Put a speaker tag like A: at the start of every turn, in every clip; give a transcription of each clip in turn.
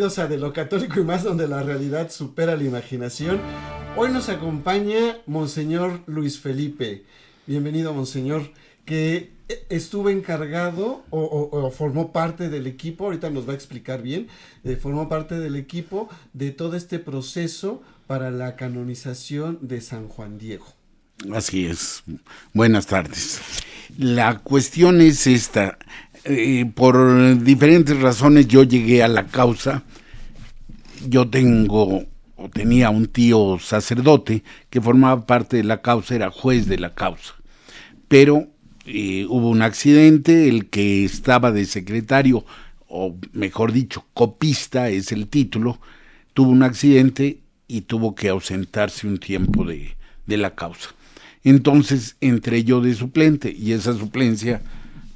A: bienvenidos a De lo Católico y Más, donde la realidad supera la imaginación. Hoy nos acompaña Monseñor Luis Felipe. Bienvenido, Monseñor, que estuvo encargado o formó parte del equipo, ahorita nos va a explicar bien, formó parte del equipo de todo este proceso para la canonización de San Juan Diego.
B: Así es. Buenas tardes. La cuestión es esta. Por diferentes razones yo llegué a la causa. Yo tenía un tío sacerdote que formaba parte de la causa, era juez de la causa. Pero hubo un accidente, el que estaba de secretario, o mejor dicho, copista es el título, tuvo un accidente y tuvo que ausentarse un tiempo de la causa. Entonces entré yo de suplente y esa suplencia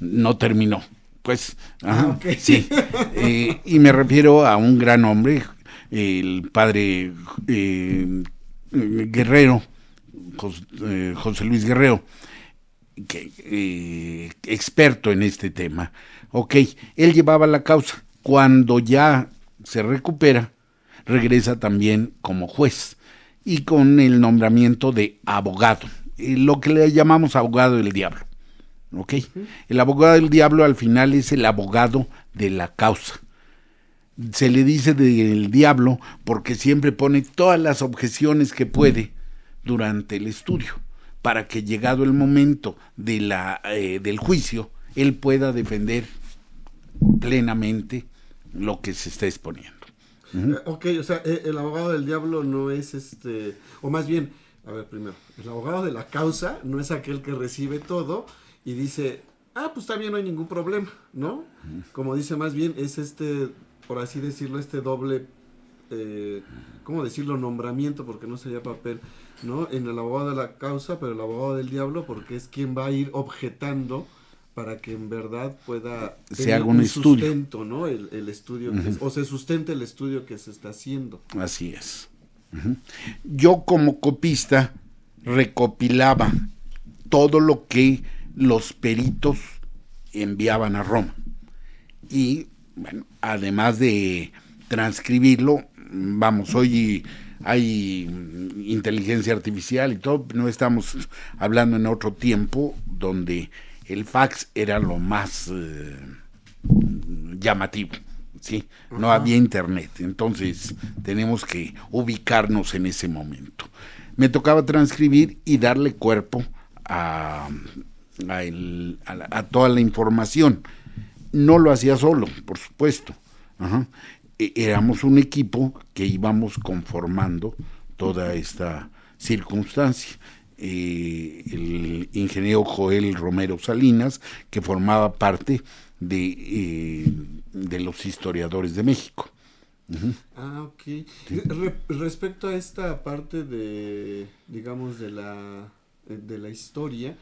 B: no terminó. Pues,
A: Okay.
B: Sí. Y me refiero a un gran hombre, el padre Guerrero, José Luis Guerrero, que, experto en este tema. Ok, él llevaba la causa. Cuando ya se recupera, regresa también como juez y con el nombramiento de abogado, lo que le llamamos abogado del diablo. ¿Ok? El abogado del diablo al final es el abogado de la causa. Se le dice del diablo porque siempre pone todas las objeciones que puede durante el estudio, para que llegado el momento del juicio, él pueda defender plenamente lo que se está exponiendo.
A: Ok, o sea, el abogado del diablo no es o más bien, a ver, primero, el abogado de la causa no es aquel que recibe todo y dice, pues también no hay ningún problema, ¿no? Como dice, más bien es por así decirlo, doble, ¿cómo decirlo? Nombramiento, porque no sería papel, ¿no? En el abogado de la causa, pero el abogado del diablo, porque es quien va a ir objetando para que en verdad pueda
B: se haga un estudio,
A: sustento, ¿no? El estudio, o se sustente el estudio que se está haciendo.
B: Así es. Yo como copista recopilaba todo lo que los peritos enviaban a Roma y bueno, además de transcribirlo, hoy hay inteligencia artificial y todo, no estamos hablando en otro tiempo donde el fax era lo más llamativo, ¿sí? No había internet, entonces tenemos que ubicarnos en ese momento. Me tocaba transcribir y darle cuerpo a toda la información. No lo hacía solo, por supuesto. Éramos un equipo que íbamos conformando toda esta circunstancia. El ingeniero Joel Romero Salinas, que formaba parte de los historiadores de México.
A: Ok. ¿Sí? Respecto a esta parte de, digamos, de la historia,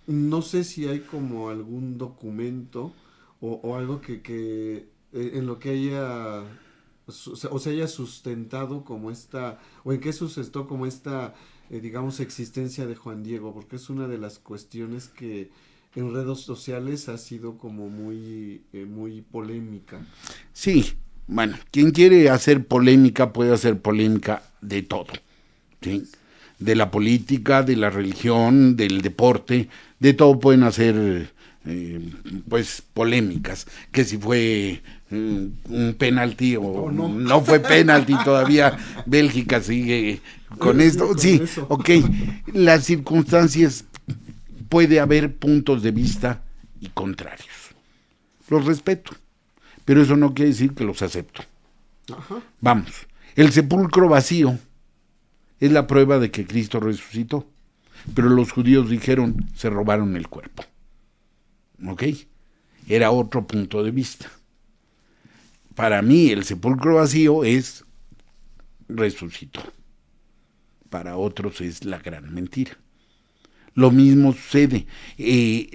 A: no sé si hay como algún documento o algo que en lo que haya o se haya sustentado como o en qué sustentó como digamos, existencia de Juan Diego, porque es una de las cuestiones que en redes sociales ha sido como muy polémica.
B: Sí, bueno, quien quiere hacer polémica puede hacer polémica de todo, ¿sí? De la política, de la religión, del deporte, de todo pueden hacer pues polémicas, que si fue un penalti o no fue penalti, todavía Bélgica sigue con esto, sí, ok, las circunstancias, puede haber puntos de vista y contrarios, los respeto, pero eso no quiere decir que los acepto. Vamos, el sepulcro vacío es la prueba de que Cristo resucitó, pero los judíos dijeron, se robaron el cuerpo. ¿Ok? Era otro punto de vista. Para mí el sepulcro vacío es resucitó. Para otros es la gran mentira. Lo mismo sucede.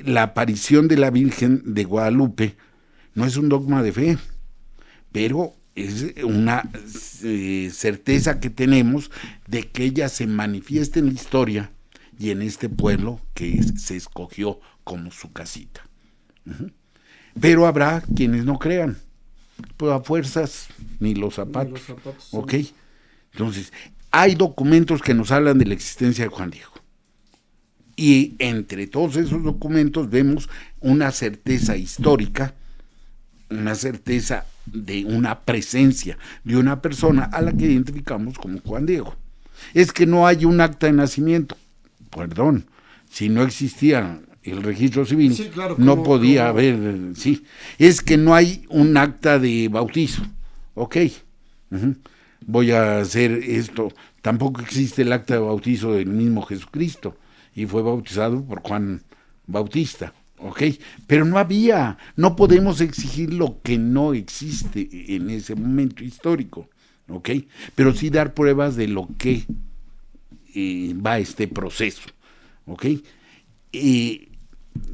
B: La aparición de la Virgen de Guadalupe no es un dogma de fe, pero es una certeza que tenemos de que ella se manifiesta en la historia y en este pueblo que se escogió como su casita. Pero habrá quienes no crean. Pues a fuerzas, ni los zapatos.
A: Ni los zapatos,
B: ¿Ok? Entonces, hay documentos que nos hablan de la existencia de Juan Diego. Y entre todos esos documentos vemos una certeza histórica, una certeza de una presencia de una persona a la que identificamos como Juan Diego. Es que no hay un acta de nacimiento. Perdón, si no existía el registro civil,
A: sí, claro,
B: no podía haber, sí. Es que no hay un acta de bautizo. Ok, voy a hacer esto. Tampoco existe el acta de bautizo del mismo Jesucristo, y fue bautizado por Juan Bautista. Ok, pero no podemos exigir lo que no existe en ese momento histórico. Ok, pero sí dar pruebas de lo que va este proceso. Ok,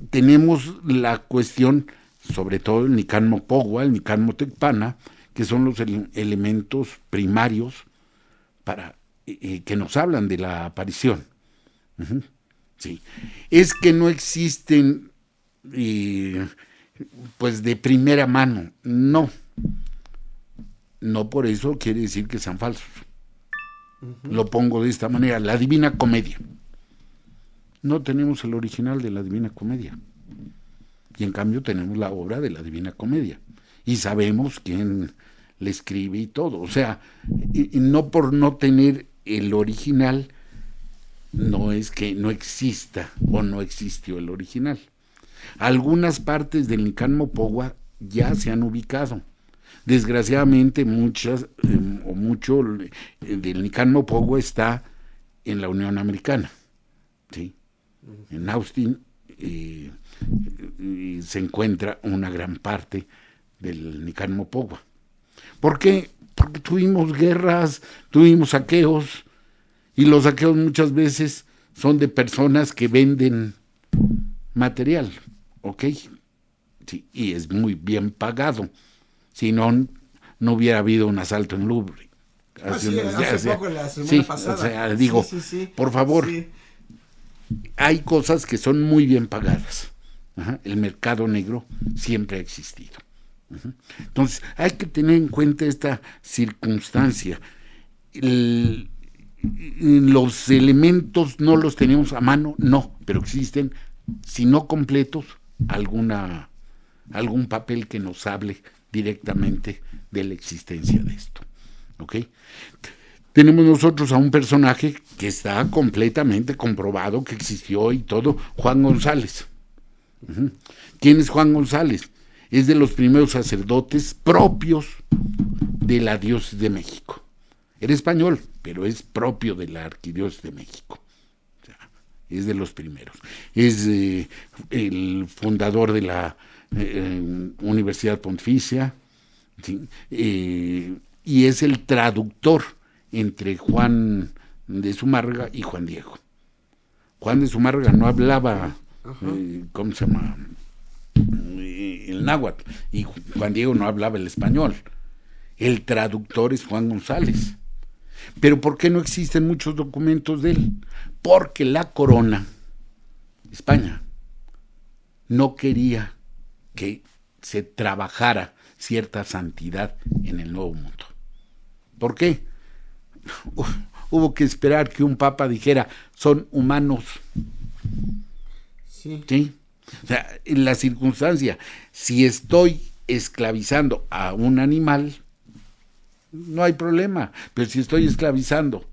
B: tenemos la cuestión, sobre todo el Nicán Mopogua, el Nicán Motecpana, que son los elementos primarios para que nos hablan de la aparición. Sí, es que no existen pues de primera mano, no por eso quiere decir que sean falsos. Lo pongo de esta manera: la Divina Comedia, no tenemos el original de la Divina Comedia, y en cambio tenemos la obra de la Divina Comedia y sabemos quién le escribe y todo. O sea, y no por no tener el original no es que no exista o no existió el original. Algunas partes del Nicán Mopogua ya se han ubicado. Desgraciadamente mucho del Nicán Mopogua está en la Unión Americana, ¿sí? En Austin se encuentra una gran parte del Nicán Mopogua. ¿Por qué? Porque tuvimos guerras, tuvimos saqueos, y los saqueos muchas veces son de personas que venden material, ¿ok? Sí, y es muy bien pagado. Si no, no hubiera habido un asalto en Louvre.
A: Hace poco, la semana pasada.
B: O sea, digo, por favor, hay cosas que son muy bien pagadas. El mercado negro siempre ha existido. Entonces, hay que tener en cuenta esta circunstancia. Los elementos no los tenemos a mano, no, pero existen, si no completos, algún papel que nos hable directamente de la existencia de esto. ¿Ok? Tenemos nosotros a un personaje que está completamente comprobado que existió y todo, Juan González. ¿Quién es Juan González? Es de los primeros sacerdotes propios de la diócesis de México. Era español, pero es propio de la arquidiócesis de México. O sea, es de los primeros. Es el fundador de la Universidad Pontificia, ¿sí? Y es el traductor entre Juan de Zumárraga y Juan Diego. Juan de Zumárraga no hablaba, ¿cómo se llama? El náhuatl, y Juan Diego no hablaba el español. El traductor es Juan González. Pero ¿por qué no existen muchos documentos de él? Porque la corona, España, no quería que se trabajara cierta santidad en el Nuevo Mundo. ¿Por qué? Hubo que esperar que un papa dijera, son humanos. ¿Sí? O sea, en la circunstancia, si estoy esclavizando a un animal, no hay problema, pero si estoy esclavizando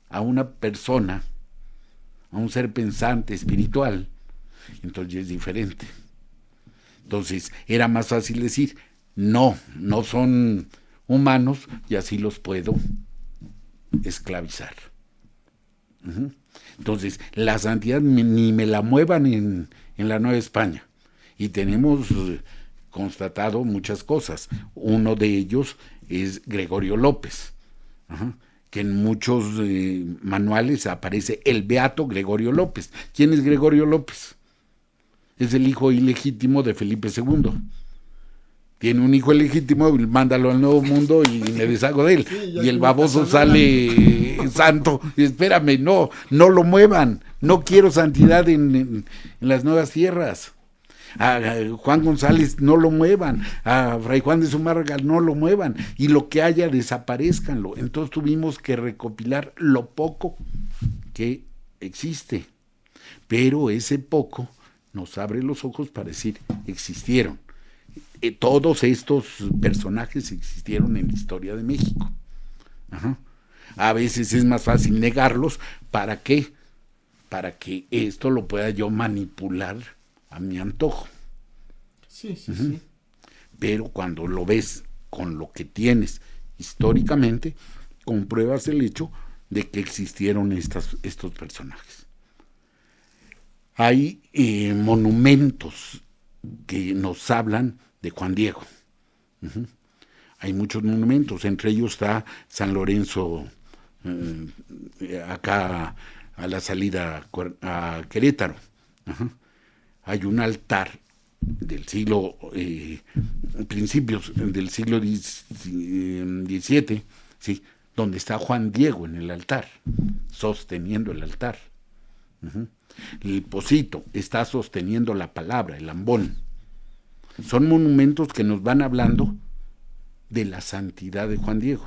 B: a una persona, a un ser pensante, espiritual, entonces es diferente. Entonces era más fácil decir, no son humanos y así los puedo esclavizar. Entonces la santidad ni me la muevan en la Nueva España. Y tenemos constatado muchas cosas. Uno de ellos es Gregorio López, que en muchos manuales aparece el beato Gregorio López. ¿Quién es Gregorio López? Es el hijo ilegítimo de Felipe II. Tiene un hijo ilegítimo, mándalo al Nuevo Mundo y me deshago de él. Sí, y el baboso sale santo. Espérame, no lo muevan. No quiero santidad en las nuevas tierras. A Juan González no lo muevan, a Fray Juan de Zumárraga no lo muevan, y lo que haya desaparezcanlo. Entonces tuvimos que recopilar lo poco que existe, pero ese poco nos abre los ojos para decir, existieron. Todos estos personajes existieron en la historia de México. Ajá. A veces es más fácil negarlos. ¿Para qué? Para que esto lo pueda yo manipular a mi antojo.
A: Sí, sí, sí.
B: Pero cuando lo ves con lo que tienes históricamente, compruebas el hecho de que existieron estos personajes. Hay monumentos que nos hablan de Juan Diego. Hay muchos monumentos, entre ellos está San Lorenzo, acá a la salida a Querétaro. Hay un altar del siglo, principios del siglo XVII, ¿sí?, donde está Juan Diego en el altar, sosteniendo el altar. El pocito está sosteniendo la palabra, el ambón. Son monumentos que nos van hablando de la santidad de Juan Diego.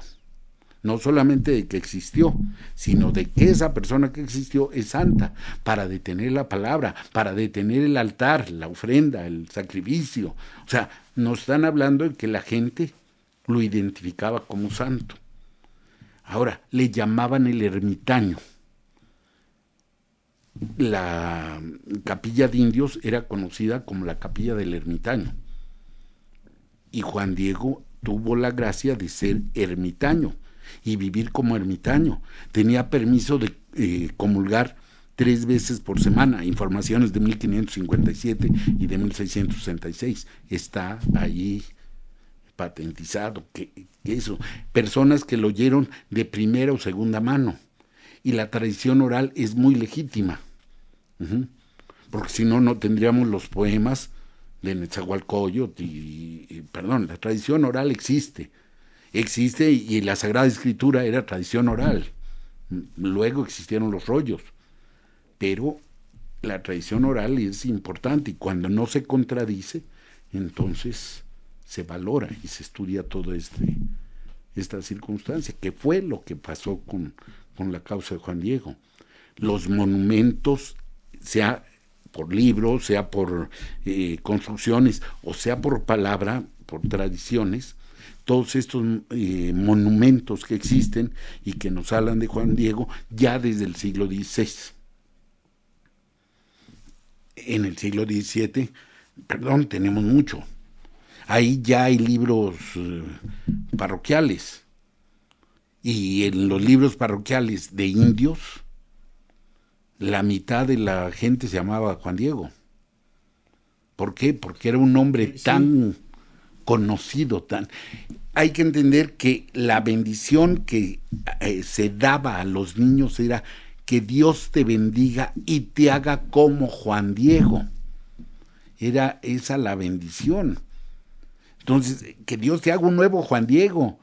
B: No solamente de que existió, sino de que esa persona que existió es santa, para detener la palabra, para detener el altar, la ofrenda, el sacrificio. O sea, nos están hablando de que la gente lo identificaba como santo. Ahora, le llamaban el ermitaño. La capilla de indios era conocida como la capilla del ermitaño. Y Juan Diego tuvo la gracia de ser ermitaño y vivir como ermitaño. Tenía permiso de comulgar 3 veces por semana. Informaciones de 1557 y de 1666. Está allí patentizado que eso. Personas que lo oyeron de primera o segunda mano. Y la tradición oral es muy legítima. Porque si no, no tendríamos los poemas de Netzahualcóyotl perdón, la tradición oral existe y la Sagrada Escritura era tradición oral. Luego existieron los rollos, pero la tradición oral es importante y cuando no se contradice, entonces se valora y se estudia toda esta circunstancia, que fue lo que pasó con la causa de Juan Diego. Los monumentos, sea por libros, sea por construcciones, o sea por palabra, por tradiciones, todos estos monumentos que existen y que nos hablan de Juan Diego ya desde el siglo XVI. En el siglo XVII, tenemos mucho. Ahí ya hay libros parroquiales. Y en los libros parroquiales de indios, la mitad de la gente se llamaba Juan Diego. ¿Por qué? Porque era un hombre tan conocido, Hay que entender que la bendición que se daba a los niños era que Dios te bendiga y te haga como Juan Diego. Era esa la bendición. Entonces, que Dios te haga un nuevo Juan Diego,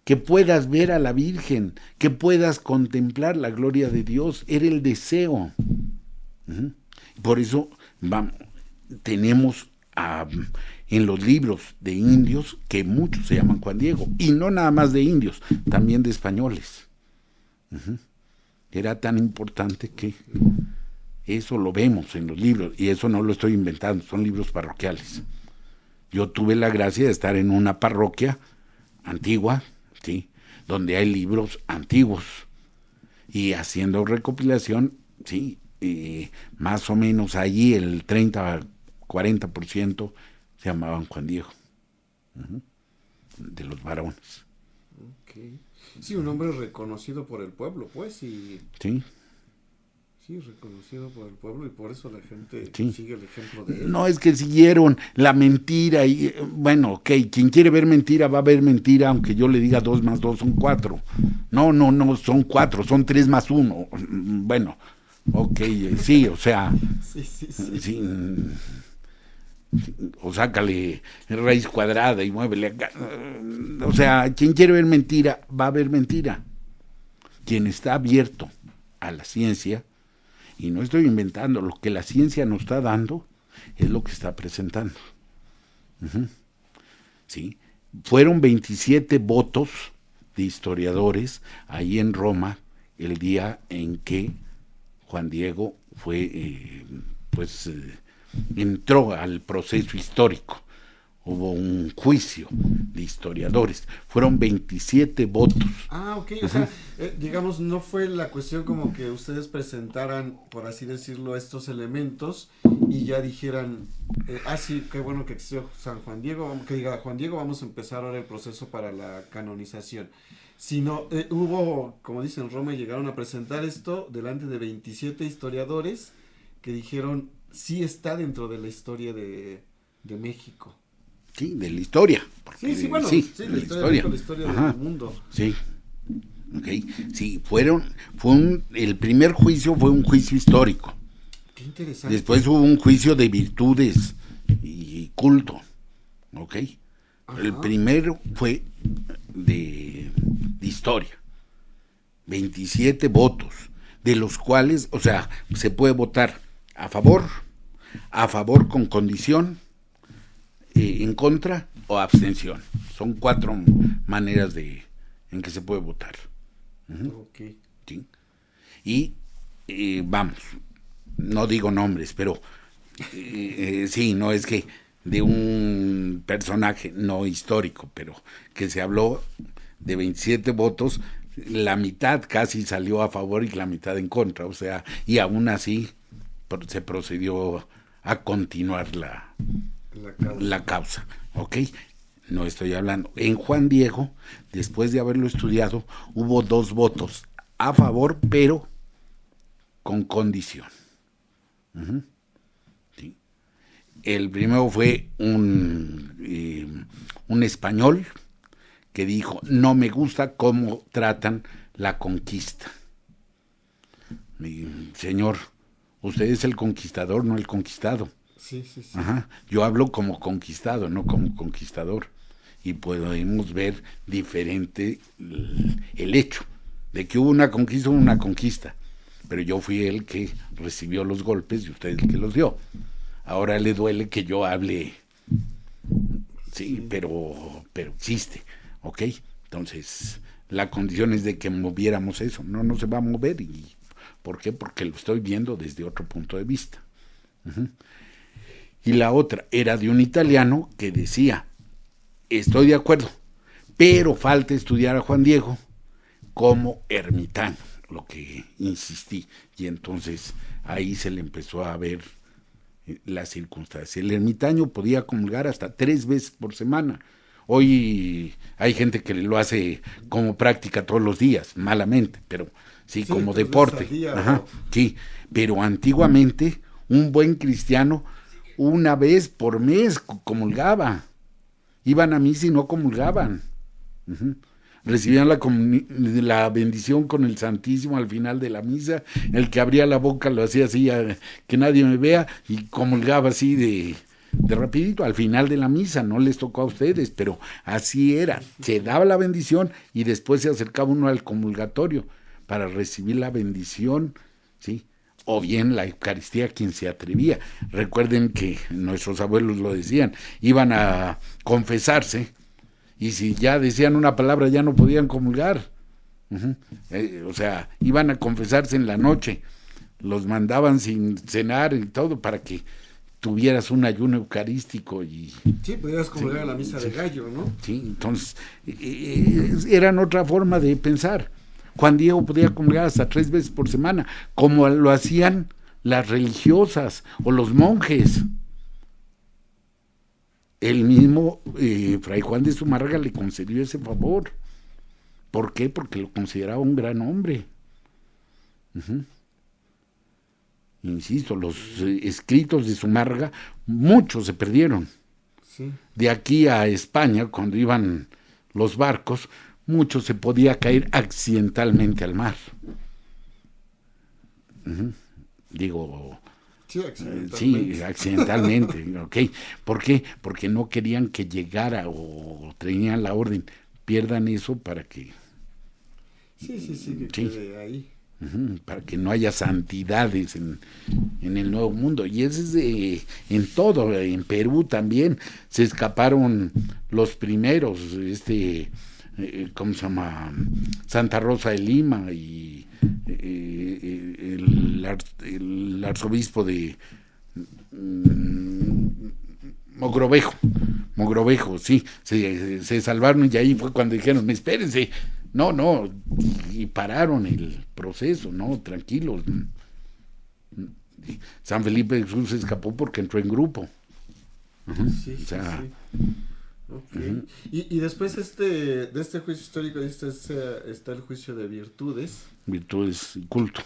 B: que puedas ver a la Virgen, que puedas contemplar la gloria de Dios, era el deseo. Por eso tenemos en los libros de indios que muchos se llaman Juan Diego, y no nada más de indios, también de españoles. Era tan importante que eso lo vemos en los libros, y eso no lo estoy inventando, son libros parroquiales. Yo tuve la gracia de estar en una parroquia antigua, ¿sí?, donde hay libros antiguos, y haciendo recopilación, sí, más o menos allí el 30-40% se llamaban Juan Diego, de los varones.
A: Okay. Sí, un hombre reconocido por el pueblo, pues, y...
B: Sí.
A: Sí, reconocido por el pueblo, y por eso la gente sigue el ejemplo de él.
B: No, es que siguieron la mentira, y bueno, quien quiere ver mentira va a ver mentira, aunque yo le diga 2 más 2 son 4. No, son 4, son 3 más 1. Bueno, sí, o sea... Sí, o sácale raíz cuadrada y muévele acá. O sea, quien quiere ver mentira va a ver mentira. Quien está abierto a la ciencia, y no estoy inventando, lo que la ciencia nos está dando es lo que está presentando. ¿Sí? Fueron 27 votos de historiadores ahí en Roma el día en que Juan Diego entró al proceso histórico. Hubo un juicio de historiadores, fueron 27 votos.
A: Ah, ok, o sea, digamos, no fue la cuestión como que ustedes presentaran, por así decirlo, estos elementos y ya dijeran, sí, qué bueno que existió San Juan Diego, que diga Juan Diego, vamos a empezar ahora el proceso para la canonización. Sino, hubo, como dicen, en Roma llegaron a presentar esto delante de 27 historiadores que dijeron, sí está dentro de la historia de México.
B: Sí, de la historia.
A: Sí, bueno,
B: de
A: la historia del mundo.
B: Sí, okay. Sí, el primer juicio fue un juicio histórico.
A: Qué interesante.
B: Después hubo un juicio de virtudes y culto, ¿ok? Ajá. El primero fue de historia. 27 votos, de los cuales, o sea, se puede votar a favor con condición, en contra o abstención. Son 4 maneras en que se puede votar.
A: Okay.
B: ¿Sí? Y vamos, no digo nombres, pero sí, no es que de un personaje no histórico, pero que se habló de 27 votos, la mitad casi salió a favor y la mitad en contra, o sea, y aún así se procedió a continuar la causa, ¿ok? No estoy hablando. En Juan Diego, después de haberlo estudiado, hubo 2 votos a favor, pero con condición. ¿Sí? El primero fue un español que dijo, no me gusta cómo tratan la conquista. Señor, usted es el conquistador, no el conquistado.
A: Sí.
B: Ajá. Yo hablo como conquistado, no como conquistador. Y podemos ver diferente el hecho de que hubo una conquista, pero yo fui el que recibió los golpes y usted el que los dio. Ahora le duele que yo hable, sí. pero existe, ¿ok? Entonces, la condición es de que moviéramos eso, no se va a mover. ¿Y por qué? Porque lo estoy viendo desde otro punto de vista. Y la otra era de un italiano que decía, estoy de acuerdo, pero falta estudiar a Juan Diego como ermitaño, lo que insistí, y entonces ahí se le empezó a ver las circunstancias. El ermitaño podía comulgar hasta 3 veces por semana. Hoy hay gente que lo hace como práctica todos los días, malamente, pero sí como deporte. Sí, pero antiguamente un buen cristiano 1 vez por mes comulgaba. Iban a misa y no comulgaban. Recibían la bendición con el Santísimo al final de la misa. El que abría la boca lo hacía así, que nadie me vea, y comulgaba así de rapidito al final de la misa. No les tocó a ustedes, pero así era. Se daba la bendición y después se acercaba uno al comulgatorio para recibir la bendición, ¿sí? O bien la Eucaristía, quien se atrevía. Recuerden que nuestros abuelos lo decían, iban a confesarse y si ya decían una palabra ya no podían comulgar. O sea, iban a confesarse en la noche, los mandaban sin cenar y todo para que tuvieras un ayuno eucarístico.
A: Sí, pudieras comulgar a la misa de gallo, ¿no?
B: Sí, entonces eran otra forma de pensar. Juan Diego podía comulgar hasta 3 veces por semana, como lo hacían las religiosas o los monjes. El mismo Fray Juan de Zumárraga le concedió ese favor. ¿Por qué? Porque lo consideraba un gran hombre. Insisto, los escritos de Zumárraga, muchos se perdieron.
A: Sí.
B: De aquí a España, cuando iban los barcos, mucho se podía caer accidentalmente al mar. Digo, sí, accidentalmente. Okay. ¿Por qué? Porque no querían que llegara o tenían la orden, pierdan eso para que...
A: Sí, que quede ahí.
B: para que no haya santidades en el Nuevo Mundo. Y eso es en todo, en Perú también se escaparon los primeros, ¿cómo se llama? Santa Rosa de Lima y el arzobispo de Mogrovejo, sí, se salvaron y ahí fue cuando dijeron, espérense, no, y pararon el proceso, no, tranquilos. San Felipe de Jesús se escapó porque entró en grupo.
A: Sí, o sea, sí. Okay. Y después de este juicio histórico está el juicio de virtudes.
B: Virtudes y culto.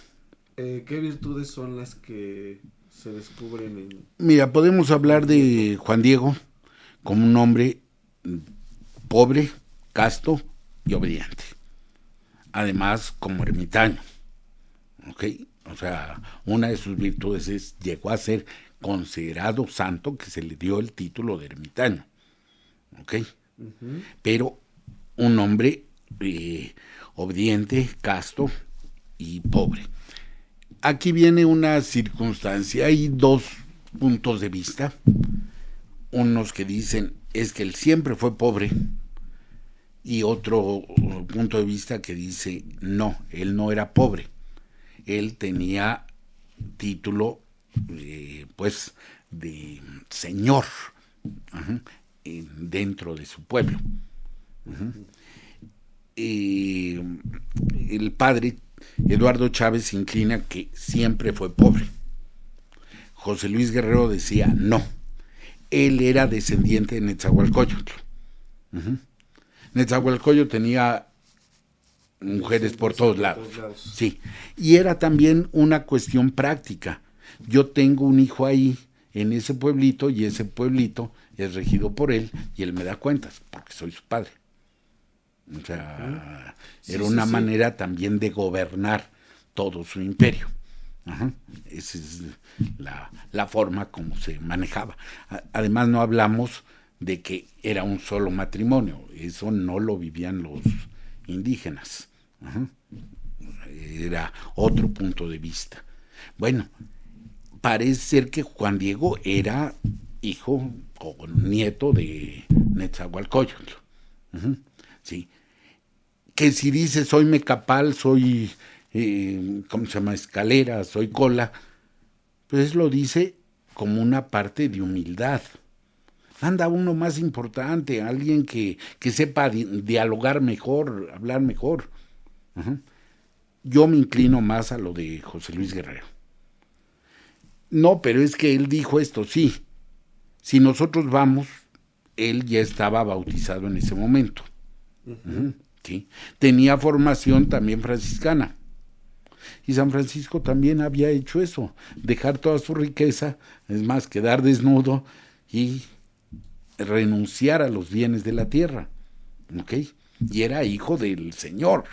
A: ¿Qué virtudes son las que se descubren en...?
B: Mira, podemos hablar de Juan Diego como un hombre pobre, casto y obediente. Además, como ermitaño. ¿Ok? O sea, una de sus virtudes llegó a ser considerado santo, que se le dio el título de ermitaño. ¿Ok? Uh-huh. Pero un hombre obediente, casto y pobre. Aquí viene una circunstancia, hay dos puntos de vista. Unos que dicen es que él siempre fue pobre, y otro punto de vista que dice no, él no era pobre, él tenía título pues de señor dentro de su pueblo. El padre Eduardo Chávez se inclina que siempre fue pobre. José Luis Guerrero decía no, él era descendiente de Netzahualcóyotl. Netzahualcóyotl tenía mujeres por todos lados. Sí, y era también una cuestión práctica. Yo tengo un hijo ahí en ese pueblito y ese pueblito es regido por él y él me da cuentas porque soy su padre. O sea, era una manera también de gobernar todo su imperio. Esa es la forma como se manejaba. Además, no hablamos de que era un solo matrimonio. Eso no lo vivían los indígenas. Era otro punto de vista. Bueno, parece ser que Juan Diego era hijo o nieto de Netzahualcóyotl. Sí. Que si dice soy Mecapal, soy ¿cómo se llama? Escalera, soy Cola, pues lo dice como una parte de humildad. Anda uno más importante, alguien que sepa dialogar mejor, hablar mejor. Yo me inclino más a lo de José Luis Guerrero. No, pero es que él dijo esto, sí. Si nosotros vamos, él ya estaba bautizado en ese momento. ¿Sí? Tenía formación también franciscana. Y San Francisco también había hecho eso, dejar toda su riqueza, es más, quedar desnudo y renunciar a los bienes de la tierra. ¿Ok? Y era hijo del Señor,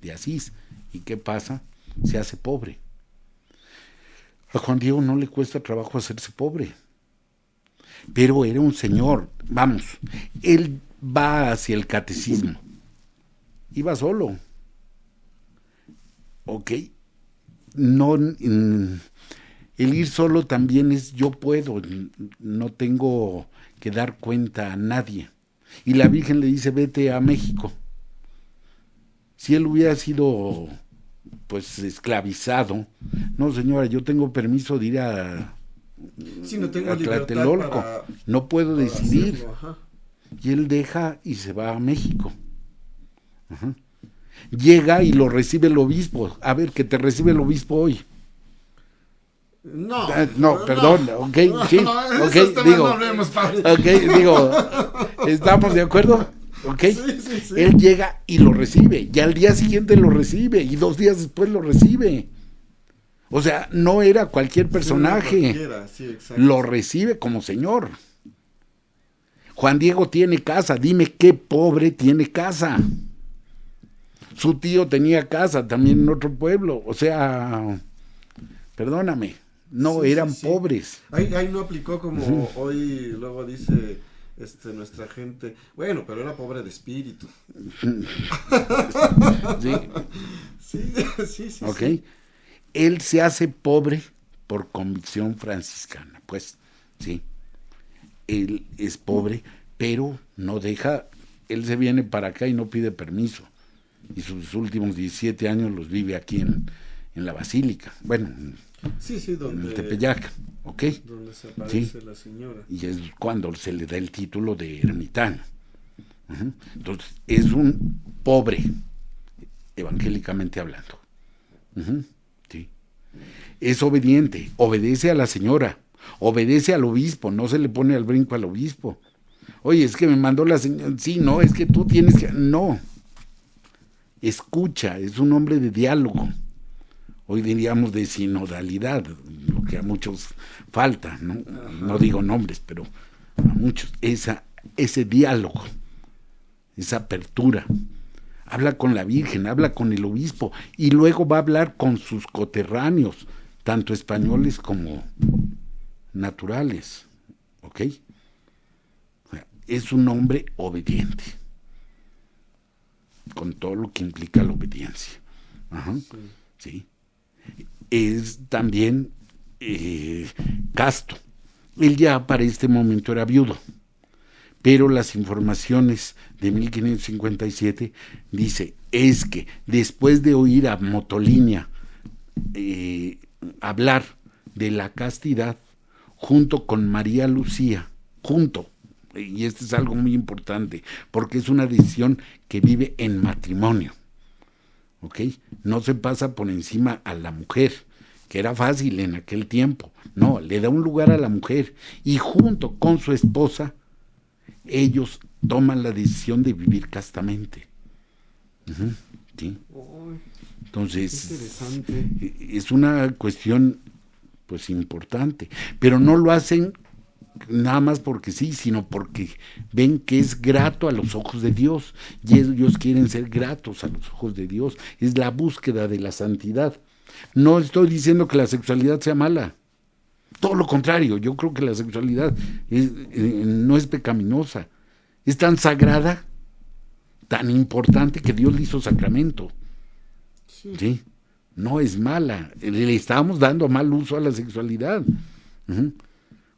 B: de Asís. ¿Y qué pasa? Se hace pobre. A Juan Diego no le cuesta trabajo hacerse pobre, pero era un señor. Vamos, él va hacia el catecismo, iba solo. ¿Ok? No, el ir solo también es yo puedo, no tengo que dar cuenta a nadie. Y la Virgen le dice vete a México. Si él hubiera sido pues esclavizado, no señora, yo tengo permiso de ir a Tlatelolco, no puedo decidir. Y él deja y se va a México. Llega y lo recibe el obispo. A ver, que te recibe el obispo hoy.
A: No,
B: perdón, no, ok, sí, ok, digo, ¿estamos de acuerdo? Ok, sí. Él llega y lo recibe, y al día siguiente lo recibe, y 2 días después lo recibe. O sea, no era cualquier personaje, lo recibe como señor. Juan Diego tiene casa, dime qué pobre tiene casa. Su tío tenía casa también en otro pueblo, o sea, perdóname, no eran pobres.
A: Ahí no aplicó como hoy luego dice nuestra gente, bueno, pero era pobre de espíritu.
B: Sí.
A: Sí, sí, sí.
B: ¿Ok?
A: Sí.
B: Él se hace pobre por convicción franciscana, pues, sí. Él es pobre, pero no deja, él se viene para acá y no pide permiso. Y sus últimos 17 años los vive aquí en la Basílica, bueno,
A: Sí, sí,
B: en el Tepeyac, ¿ok?
A: donde se aparece
B: Sí.
A: la señora.
B: Y es cuando se le da el título de ermitaño. Entonces, es un pobre, evangélicamente hablando. Sí. Es obediente, obedece a la señora, obedece al obispo, no se le pone al brinco al obispo. Oye, es que me mandó la señora, sí, no, es que tú tienes que, no. Escucha, es un hombre de diálogo. Hoy diríamos de sinodalidad, lo que a muchos falta, ¿no? No digo nombres, pero a muchos, ese diálogo, esa apertura. Habla con la Virgen, habla con el obispo y luego va a hablar con sus coterráneos, tanto españoles como naturales, ¿ok? O sea, es un hombre obediente, con todo lo que implica la obediencia. Ajá, sí. Es también casto. Él ya para este momento era viudo, pero las informaciones de 1557 dice, es que después de oír a Motolinia hablar de la castidad, junto con María Lucía, y esto es algo muy importante, porque es una decisión que vive en matrimonio, ¿ok? No se pasa por encima a la mujer, que era fácil en aquel tiempo, no, le da un lugar a la mujer, y junto con su esposa, ellos toman la decisión de vivir castamente. ¿Sí? Entonces, es una cuestión pues importante, pero no lo hacen nada más porque sí, sino porque ven que es grato a los ojos de Dios, y ellos quieren ser gratos a los ojos de Dios, es la búsqueda de la santidad. No estoy diciendo que la sexualidad sea mala, todo lo contrario, yo creo que la sexualidad no es pecaminosa, es tan sagrada, tan importante que Dios le hizo sacramento. ¿Sí? No es mala, le estamos dando mal uso a la sexualidad.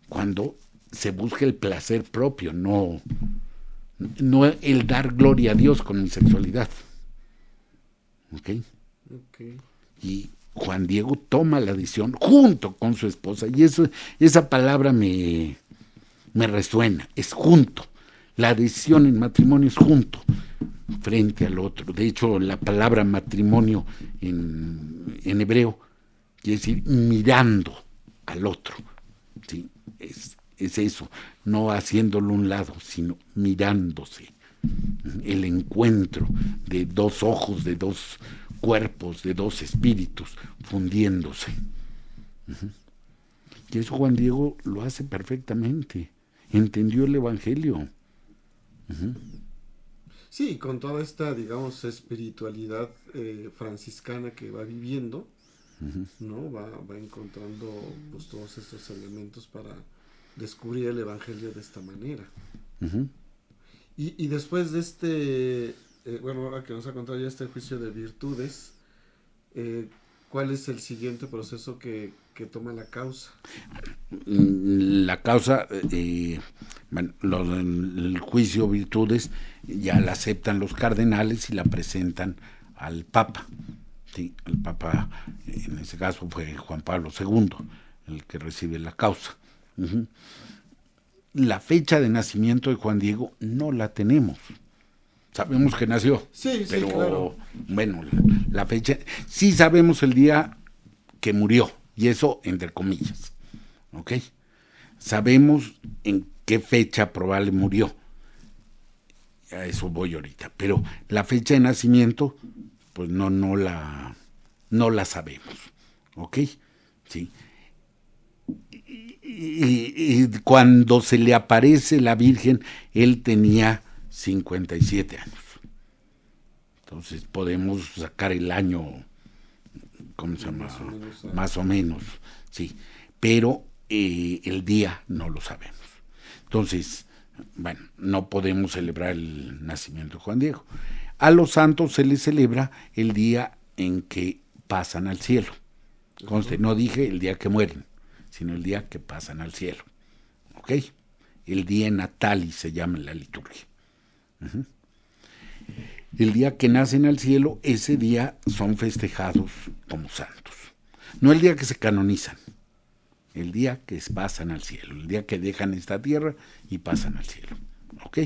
B: Cuando se busca el placer propio, no el dar gloria a Dios con mi sexualidad. ¿Ok? Y Juan Diego toma la decisión junto con su esposa, y esa palabra me resuena, es junto. La decisión en matrimonio es junto, frente al otro. De hecho, la palabra matrimonio en hebreo quiere decir mirando al otro. ¿Sí? Es eso, no haciéndolo a un lado, sino mirándose. El encuentro de dos ojos, de dos cuerpos, de dos espíritus fundiéndose. Y eso Juan Diego lo hace perfectamente. Entendió el Evangelio.
A: Sí, con toda esta, digamos, espiritualidad franciscana que va viviendo, ¿no? Va encontrando pues todos estos elementos para descubrir el Evangelio de esta manera. Y después de este, bueno, ahora que nos ha contado ya este juicio de virtudes, ¿cuál es el siguiente proceso que toma la causa?
B: La causa, bueno, el juicio virtudes ya la aceptan los cardenales y la presentan al Papa. Sí, el Papa, en ese caso fue Juan Pablo II, el que recibe la causa. La fecha de nacimiento de Juan Diego no la tenemos. Sabemos que nació,
A: sí,
B: pero
A: claro.
B: Bueno, la fecha, sí sabemos el día que murió, y eso entre comillas, ¿ok? Sabemos en qué fecha probable murió, a eso voy ahorita, pero la fecha de nacimiento, pues no la sabemos, ¿ok? Sí. Y cuando se le aparece la Virgen, él tenía 57 años. Entonces podemos sacar el año, ¿cómo se llama? Más o menos, sí. Pero el día no lo sabemos. Entonces, bueno, no podemos celebrar el nacimiento de Juan Diego. A los santos se les celebra el día en que pasan al cielo. Conste, no dije el día que mueren, sino el día que pasan al cielo. ¿Ok? El día natalis se llama en la liturgia. Uh-huh. El día que nacen al cielo, ese día son festejados como santos. No el día que se canonizan, el día que pasan al cielo, el día que dejan esta tierra y pasan al cielo. ¿Ok?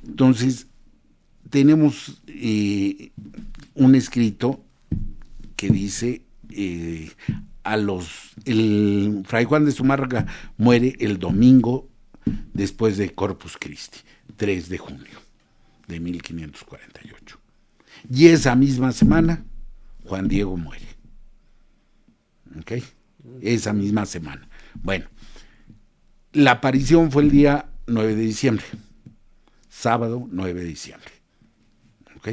B: Entonces, tenemos un escrito que dice, el Fray Juan de Zumárraga muere el domingo después de Corpus Christi, 3 de junio de 1548. Y esa misma semana, Juan Diego muere. ¿Ok? Esa misma semana. Bueno, la aparición fue el día 9 de diciembre. Sábado 9 de diciembre. ¿Ok?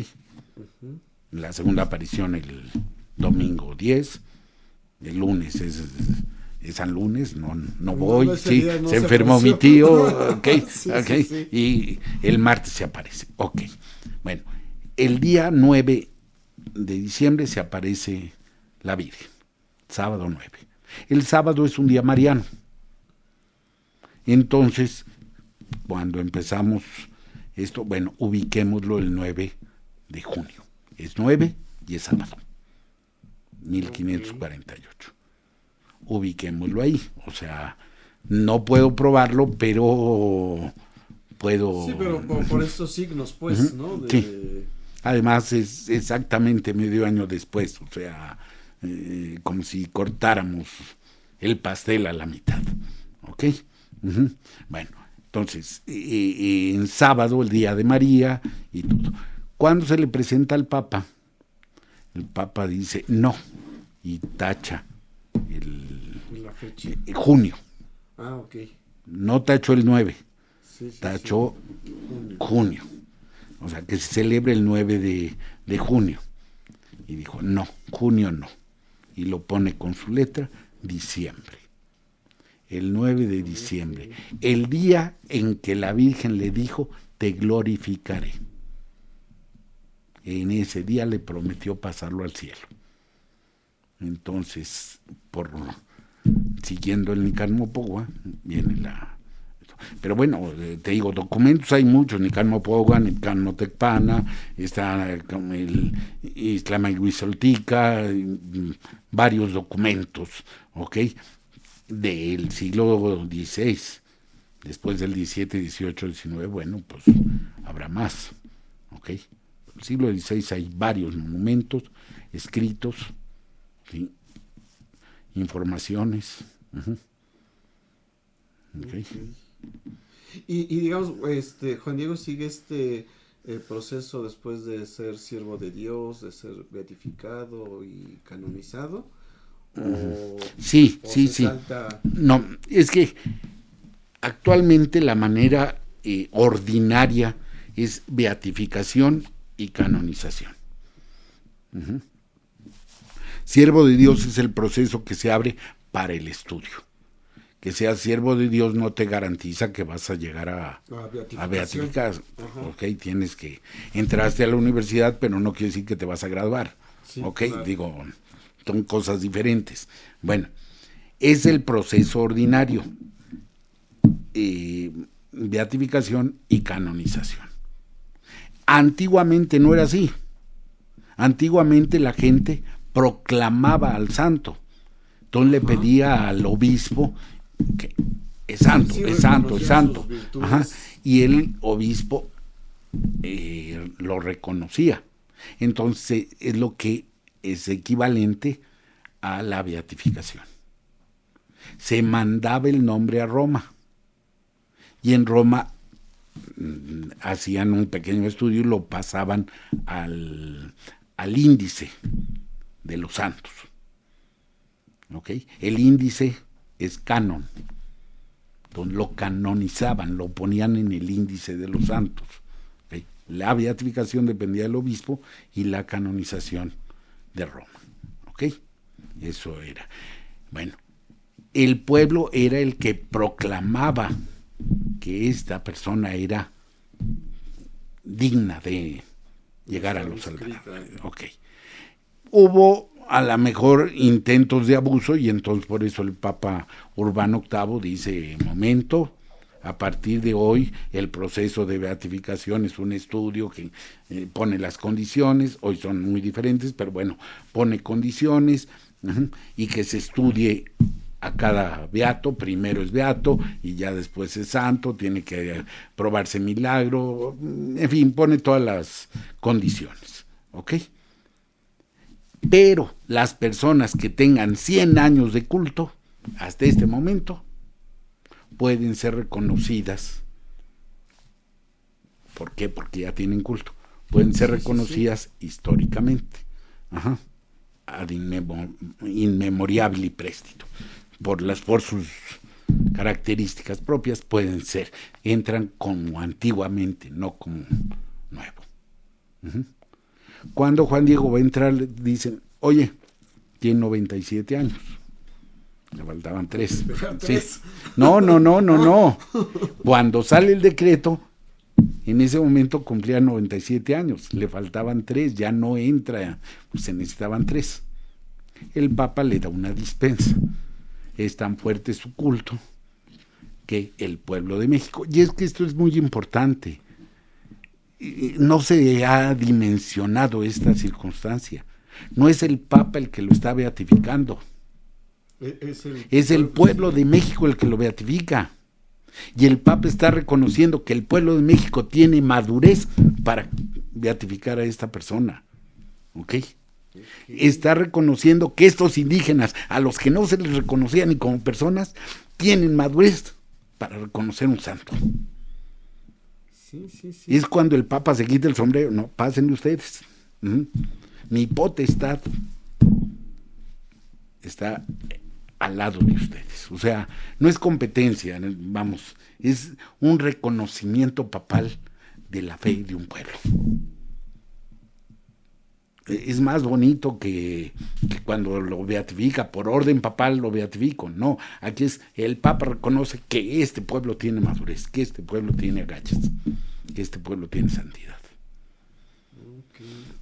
B: La segunda aparición el domingo 10. El lunes es San Lunes, no voy, sí, no se enfermó mi tío, okay, sí, okay, sí. Y el martes se aparece, ok. Bueno, el día 9 de diciembre se aparece la Virgen, sábado 9. El sábado es un día mariano. Entonces, cuando empezamos esto, bueno, ubiquémoslo el 9 de junio. Es 9 y es sábado, 1548. Ubiquémoslo ahí, o sea, no puedo probarlo, pero puedo...
A: Sí, pero por estos signos, pues, ¿no?
B: Sí, además es exactamente medio año después, o sea, como si cortáramos el pastel a la mitad, ¿ok? Bueno, entonces, en sábado, el día de María y todo. ¿Cuándo se le presenta al Papa? El Papa dice no, y tacha
A: la fecha.
B: Junio.
A: Ah, ok.
B: No tachó el 9,
A: sí,
B: tachó junio. O sea, que se celebre el 9 de junio. Y dijo, no, junio no. Y lo pone con su letra, diciembre. El 9 de diciembre. El día en que la Virgen le dijo, te glorificaré. En ese día le prometió pasarlo al cielo. Entonces, siguiendo el Nicanmopogua, viene la... Pero bueno, te digo, documentos hay muchos, Nicanmopogua, Nicanmotecpana, está el Islamaguizoltica, varios documentos, ¿ok? Del siglo XVI, después del 17, 18, 19, bueno, pues habrá más, ¿ok? El siglo XVI hay varios monumentos escritos, ¿sí? Informaciones. Okay.
A: Y digamos, Juan Diego sigue este proceso después de ser siervo de Dios, de ser beatificado y canonizado.
B: Sí. No, es que actualmente la manera ordinaria es beatificación y canonización. Siervo de Dios es el proceso que se abre para el estudio. Que seas siervo de Dios no te garantiza que vas a llegar a beatificar. Okay, tienes que... Entraste a la universidad, pero no quiere decir que te vas a graduar. Sí, claro. Digo, son cosas diferentes. Bueno, es el proceso ordinario. Beatificación y canonización. Antiguamente no era así. Antiguamente la gente proclamaba al santo. Entonces le pedía al obispo que es santo, es santo, es santo. Y el obispo lo reconocía. Entonces es lo que es equivalente a la beatificación. Se mandaba el nombre a Roma. Y en Roma hacían un pequeño estudio y lo pasaban al índice de los santos. ¿Okay? El índice es canon. Entonces lo canonizaban, lo ponían en el índice de los santos. ¿Okay? La beatificación dependía del obispo y la canonización de Roma. ¿Ok? Eso era. Bueno, el pueblo era el que proclamaba que esta persona era digna de llegar a los sagrados. Ok. Hubo a lo mejor intentos de abuso y entonces por eso el Papa Urbano VIII dice, momento, a partir de hoy el proceso de beatificación es un estudio que pone las condiciones, hoy son muy diferentes, pero bueno, pone condiciones y que se estudie a cada beato, primero es beato y ya después es santo, tiene que probarse milagro, en fin, pone todas las condiciones, ¿ok? Pero las personas que tengan 100 años de culto, hasta este momento, pueden ser reconocidas. ¿Por qué? Porque ya tienen culto. Pueden ser reconocidas históricamente. Ajá. Ad inmemoriabili prestito. Por sus características propias pueden ser. Entran como antiguamente, no como nuevo. Uh-huh. Cuando Juan Diego va a entrar, le dicen, oye, tiene 97 años. Le faltaban 3. Sí. No. Cuando sale el decreto, en ese momento cumplía 97 años. Le faltaban 3, ya no entra, pues se necesitaban 3. El Papa le da una dispensa. Es tan fuerte su culto que el pueblo de México. Y es que esto es muy importante. No se ha dimensionado esta circunstancia. No es el Papa el que lo está beatificando. Es el pueblo de México el que lo beatifica. Y el Papa está reconociendo que el pueblo de México tiene madurez para beatificar a esta persona. ¿Ok? Está reconociendo que estos indígenas, a los que no se les reconocía ni como personas, tienen madurez para reconocer un santo. Sí. Es cuando el Papa se quita el sombrero. No, pásenle ustedes. Mi potestad está al lado de ustedes. O sea, no es competencia, vamos, es un reconocimiento papal de la fe de un pueblo. Es más bonito que cuando lo beatifica, por orden papal lo beatifico. No, aquí es el Papa reconoce que este pueblo tiene madurez, que este pueblo tiene agallas, que este pueblo tiene santidad.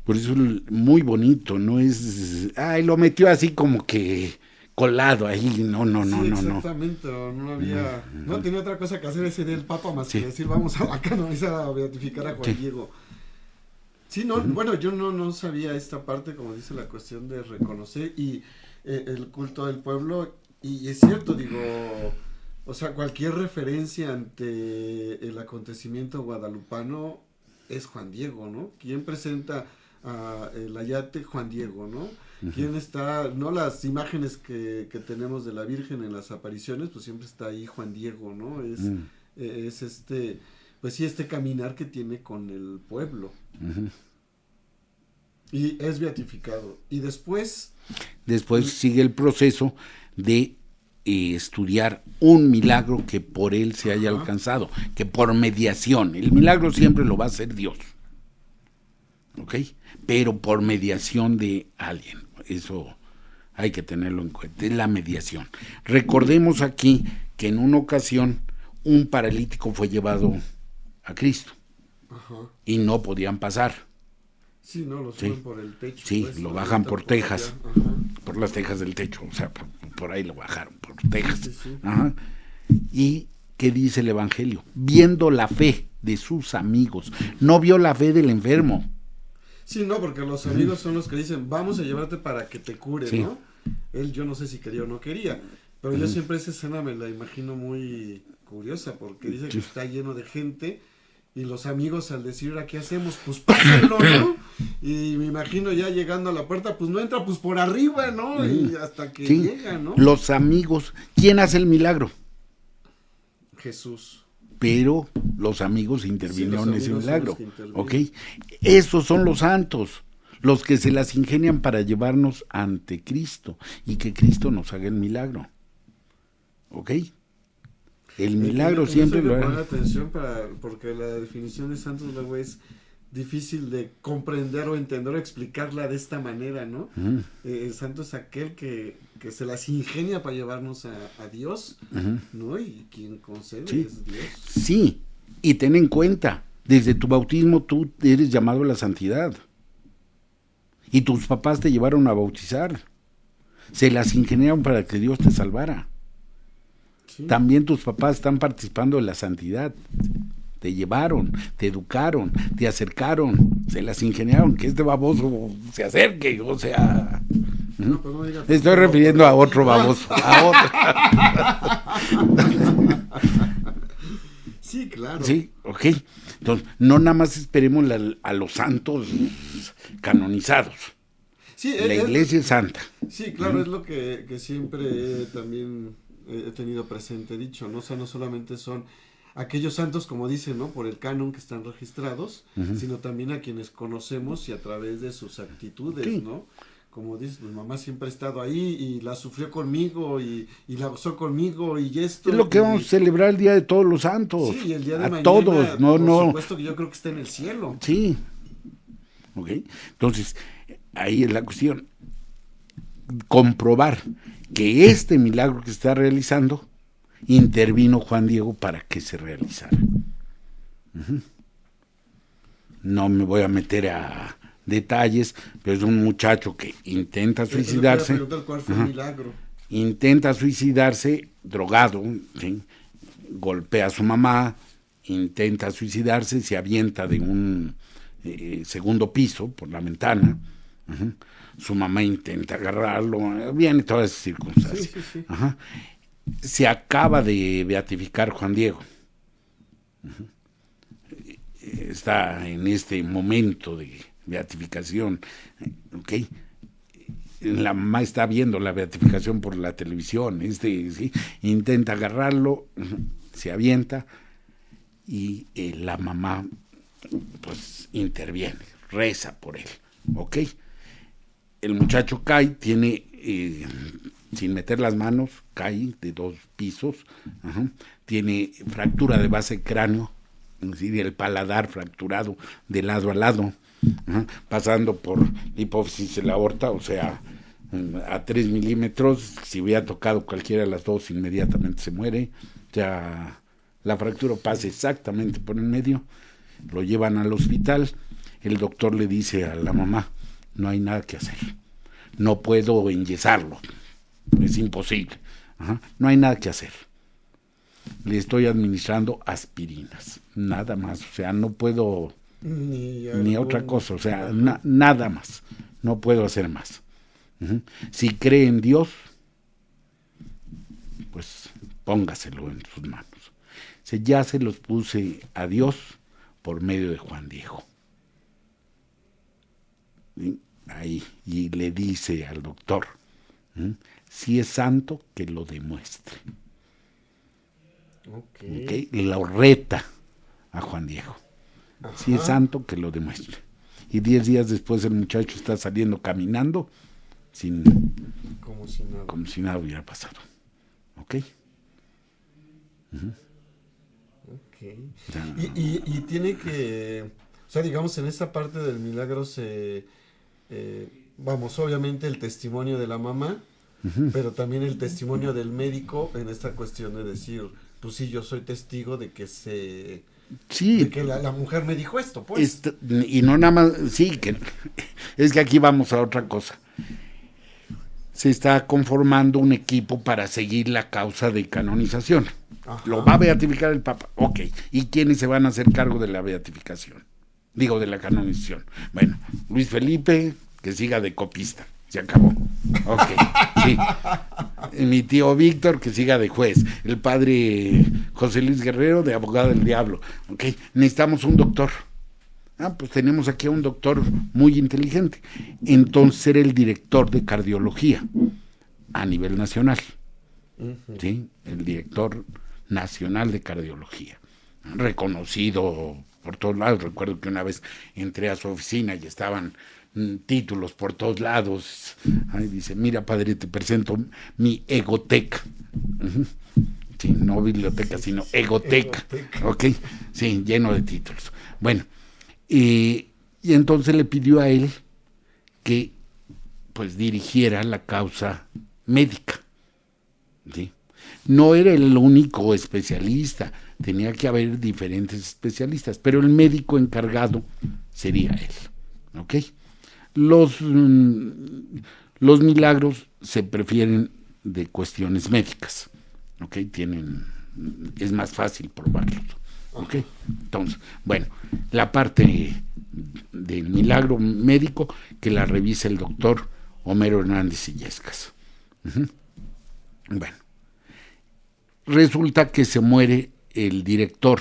B: Por eso es muy bonito, no es, lo metió así como que colado ahí, no.
A: Exactamente, no había, no tenía otra cosa que hacer ese día el Papa más que decir, vamos a la canoniza a beatificar a Juan Diego. Sí, no, bueno, yo no sabía esta parte, como dice la cuestión de reconocer y el culto del pueblo, y es cierto, digo, o sea, cualquier referencia ante el acontecimiento guadalupano es Juan Diego, ¿no? ¿Quién presenta el ayate? Juan Diego, ¿no? Uh-huh. ¿Quién está? No, las imágenes que tenemos de la Virgen en las apariciones, pues siempre está ahí Juan Diego, ¿no? Es pues sí, este caminar que tiene con el pueblo. Uh-huh. Y es beatificado. Y después
B: sigue el proceso de estudiar un milagro que por él se haya alcanzado, que por mediación, el milagro siempre lo va a hacer Dios, ¿ok? Pero por mediación de alguien, eso hay que tenerlo en cuenta, es la mediación. Recordemos aquí que en una ocasión un paralítico fue llevado a Cristo. Ajá. Y no podían pasar.
A: Sí, no, lo suben por el techo.
B: Sí, pues, lo bajan por tejas, por las tejas del techo, o sea, por ahí lo bajaron, por tejas. Sí. Ajá. ¿Y qué dice el Evangelio? Viendo la fe de sus amigos, no vio la fe del enfermo.
A: Sí, no, porque los amigos son los que dicen, vamos a llevarte para que te cure, sí. ¿No? Él, yo no sé si quería o no quería, pero yo siempre esa escena me la imagino muy curiosa, porque dice que está lleno de gente. Y los amigos al decir, ¿a qué hacemos? Pues pásenlo, ¿no? Y me imagino ya llegando a la puerta, pues no entra, pues por arriba, ¿no? Y hasta que llega, ¿no?
B: Los amigos, ¿quién hace el milagro?
A: Jesús.
B: Pero los amigos intervinieron en ese milagro, ¿ok? Esos son los santos, los que se las ingenian para llevarnos ante Cristo y que Cristo nos haga el milagro, ¿ok? El milagro siempre lo
A: poner atención porque la definición de santos luego es difícil de comprender o entender o explicarla de esta manera, ¿no? El santo es aquel que se las ingenia para llevarnos a Dios, ¿no? Y quien concede es Dios.
B: Sí, y ten en cuenta, desde tu bautismo tú eres llamado a la santidad. Y tus papás te llevaron a bautizar. Se las ingeniaron para que Dios te salvara. Sí. También tus papás están participando en la santidad. Te llevaron, te educaron, te acercaron, se las ingeniaron, que este baboso se acerque, o sea... No, pues no digas, estoy refiriendo a otro baboso, a otro.
A: Sí, claro.
B: Sí, ok. Entonces, no nada más esperemos a los santos canonizados. Sí, la iglesia es santa.
A: Sí, claro, es lo que siempre también he tenido presente, dicho, ¿no? O sea, no solamente son aquellos santos, como dicen, ¿no? Por el canon que están registrados, sino también a quienes conocemos y a través de sus actitudes, sí. ¿No? Como dices, mi mamá siempre ha estado ahí y la sufrió conmigo y la gozó conmigo y esto.
B: Es lo que vamos a celebrar el Día de Todos los Santos.
A: Sí, y el día de mañana,
B: todos, no.
A: Por supuesto que yo creo que está en el cielo.
B: Sí. Ok. Entonces, ahí es la cuestión. Comprobar que este milagro que está realizando intervino Juan Diego para que se realizara. No me voy a meter a detalles, pero es un muchacho que intenta suicidarse.
A: ¿Cuál fue el milagro?
B: Intenta suicidarse drogado, ¿sí? Golpea a su mamá, intenta suicidarse, se avienta de un segundo piso por la ventana. Su mamá intenta agarrarlo, viene todas esas circunstancias. Sí. Se acaba de beatificar Juan Diego. Está en este momento de beatificación, ¿ok? La mamá está viendo la beatificación por la televisión, ¿sí? Intenta agarrarlo, se avienta y la mamá pues interviene, reza por él, ¿ok? El muchacho cae, tiene, sin meter las manos, cae de 2 pisos, tiene fractura de base cráneo, es decir, el paladar fracturado de lado a lado, pasando por la hipófisis de la aorta, o sea, a 3 milímetros, si hubiera tocado cualquiera de las dos, inmediatamente se muere. O sea, la fractura pasa exactamente por el medio, lo llevan al hospital, el doctor le dice a la mamá, no hay nada que hacer, no puedo enyesarlo, es imposible, no hay nada que hacer, le estoy administrando aspirinas, nada más, o sea, no puedo ni otra cosa, o sea, nada más, no puedo hacer más. Si cree en Dios, pues póngaselo en sus manos. Ya se los puse a Dios por medio de Juan Diego. ¿Sí? Ahí, y le dice al doctor, si es santo, que lo demuestre. Okay. Lo reta a Juan Diego. Si es santo, que lo demuestre. Y 10 días después el muchacho está saliendo caminando como si nada hubiera pasado. ¿Ok?
A: Okay. Y tiene que, o sea, digamos, en esta parte del milagro vamos, obviamente el testimonio de la mamá, pero también el testimonio del médico en esta cuestión de decir, pues sí, yo soy testigo de que de que la mujer me dijo esto, pues.
B: Y no nada más, sí, que es que aquí vamos a otra cosa. Se está conformando un equipo para seguir la causa de canonización. Lo va a beatificar el Papa. Ok. ¿Y quiénes se van a hacer cargo de la beatificación? Digo, de la canonización. Bueno, Luis Felipe, que siga de copista. Se acabó. Ok. Sí. Mi tío Víctor, que siga de juez. El padre José Luis Guerrero, de abogado del diablo. Ok. Necesitamos un doctor. Pues tenemos aquí a un doctor muy inteligente. Entonces era el director de cardiología a nivel nacional. ¿Sí? El director nacional de cardiología. Reconocido por todos lados. Recuerdo que una vez entré a su oficina y estaban títulos por todos lados. Ahí dice, mira padre, te presento mi egoteca. Sí, no biblioteca, sino egoteca. Ok, sí, lleno de títulos. Bueno, y entonces le pidió a él que pues dirigiera la causa médica. ¿Sí? No era el único especialista, tenía que haber diferentes especialistas, pero el médico encargado sería él. ¿Ok? Los milagros se prefieren de cuestiones médicas, ¿ok? Es más fácil probarlos, ¿ok? Entonces, bueno, la parte del milagro médico que la revisa el doctor Homero Hernández Illescas. Bueno, resulta que se muere el director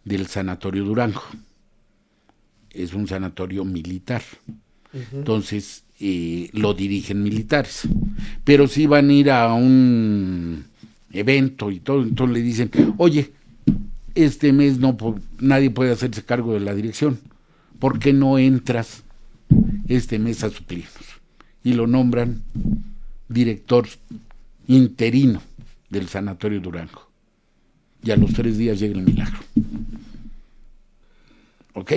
B: del Sanatorio Durango. Es un sanatorio militar. Entonces, lo dirigen militares. Pero si van a ir a un evento y todo, entonces le dicen, oye, este mes nadie puede hacerse cargo de la dirección. ¿Por qué no entras este mes a suplirnos? Y lo nombran director interino del Sanatorio Durango. Y a los 3 días llega el milagro. ¿Ok?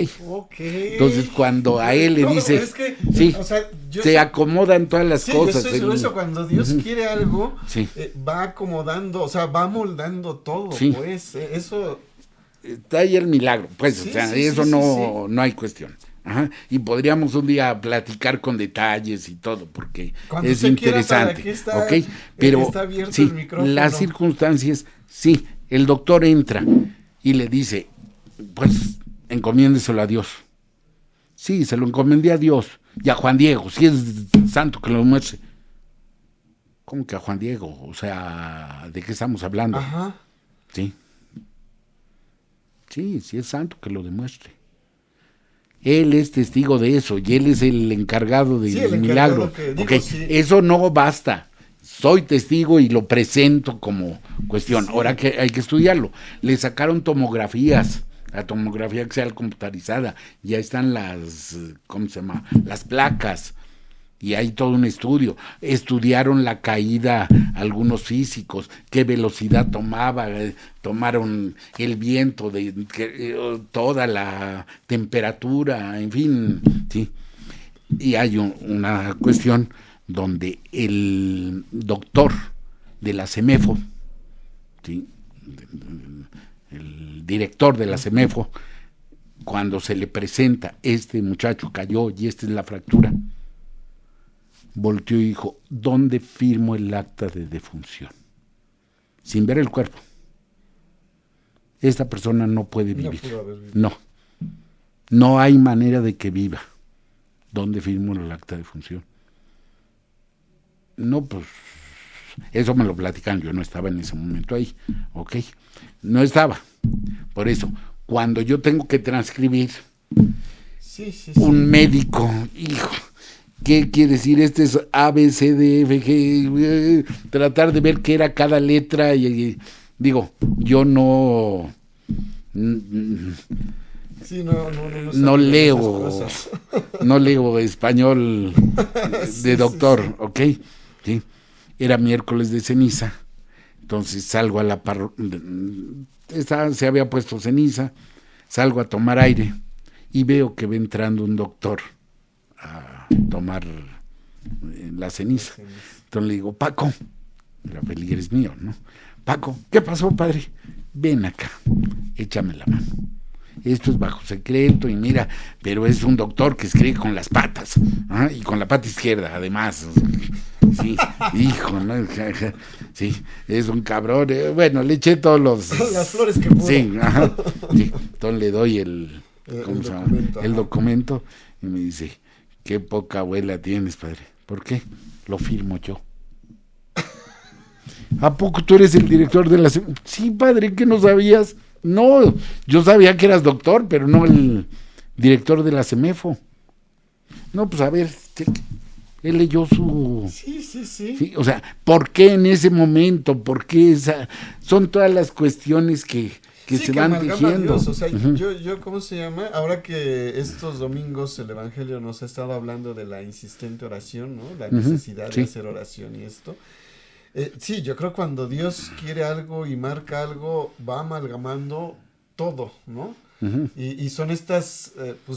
B: Entonces, cuando a él le dice,
A: es que,
B: sí,
A: o sea,
B: se acomodan todas las cosas.
A: Yo estoy seguro eso, cuando Dios quiere algo,
B: sí,
A: va acomodando, o sea, va moldando todo,
B: sí,
A: pues, eso.
B: Está ahí el milagro, pues,
A: Sí,
B: o sea,
A: sí,
B: eso
A: sí,
B: no hay cuestión. Ajá. Y podríamos un día platicar con detalles y todo, porque
A: cuando
B: es interesante.
A: Quiera, está,
B: ¿ok? Pero
A: está abierto
B: sí,
A: el micrófono.
B: las circunstancias, sí, el doctor entra y le dice, pues, encomiéndeselo a Dios. Sí, se lo encomendé a Dios y a Juan Diego, si es santo que lo muestre. ¿Cómo que a Juan Diego? O sea, ¿de qué estamos hablando?
A: Ajá.
B: Sí. Sí, si es santo que lo demuestre. Él es testigo de eso y él es el encargado del milagro. Okay. Sí. Eso no basta. Soy testigo y lo presento como cuestión. Sí. Ahora que hay que estudiarlo. Le sacaron tomografías. La tomografía axial computarizada, ya están las, ¿cómo se llama? Las placas, y hay todo un estudio. Estudiaron la caída algunos físicos, qué velocidad tomaba, tomaron el viento, toda la temperatura, en fin, sí. Y hay una cuestión donde el doctor de la CEMEFO, ¿sí? El director de la CEMEFO, cuando se le presenta, este muchacho cayó y esta es la fractura, volteó y dijo, ¿dónde firmo el acta de defunción? Sin ver el cuerpo. Esta persona no puede vivir. No hay manera de que viva. ¿Dónde firmo el acta de defunción? No, pues, eso me lo platican, yo no estaba en ese momento ahí, ¿ok? No estaba. Por eso, cuando yo tengo que transcribir un médico, hijo, ¿qué quiere decir? Este es A, B, C, D, F, G, tratar de ver qué era cada letra y digo, yo no...
A: Sí,
B: no leo no leo español de doctor, ¿ok? Sí. Era miércoles de ceniza, entonces salgo a la se había puesto ceniza, salgo a tomar aire y veo que va entrando un doctor a tomar la ceniza. Entonces le digo, Paco, era Feligueres mío, ¿no? Paco, ¿qué pasó, padre? Ven acá, échame la mano. Esto es bajo secreto y mira, pero es un doctor que escribe con las patas, ¿ah? Y con la pata izquierda, además. Sí, hijo, ¿no? Sí, es un cabrón. Bueno, le eché todos
A: las flores que pudo.
B: Sí, ajá. Sí. Entonces le doy el documento y me dice, qué poca abuela tienes, padre. ¿Por qué? Lo firmo yo. ¿A poco tú eres el director de la... Sí, padre, ¿qué no sabías? No, yo sabía que eras doctor, pero no el director de la CEMEFO. No, pues a ver, él leyó su... Sí. O sea, ¿por qué en ese momento? ¿Por qué son todas las cuestiones que se van tejiendo?
A: O sea, yo, ¿cómo se llama? Ahora que estos domingos el Evangelio nos ha estado hablando de la insistente oración, ¿no? La necesidad de hacer oración y esto. Sí, yo creo que cuando Dios quiere algo y marca algo, va amalgamando todo, ¿no? Y son estas,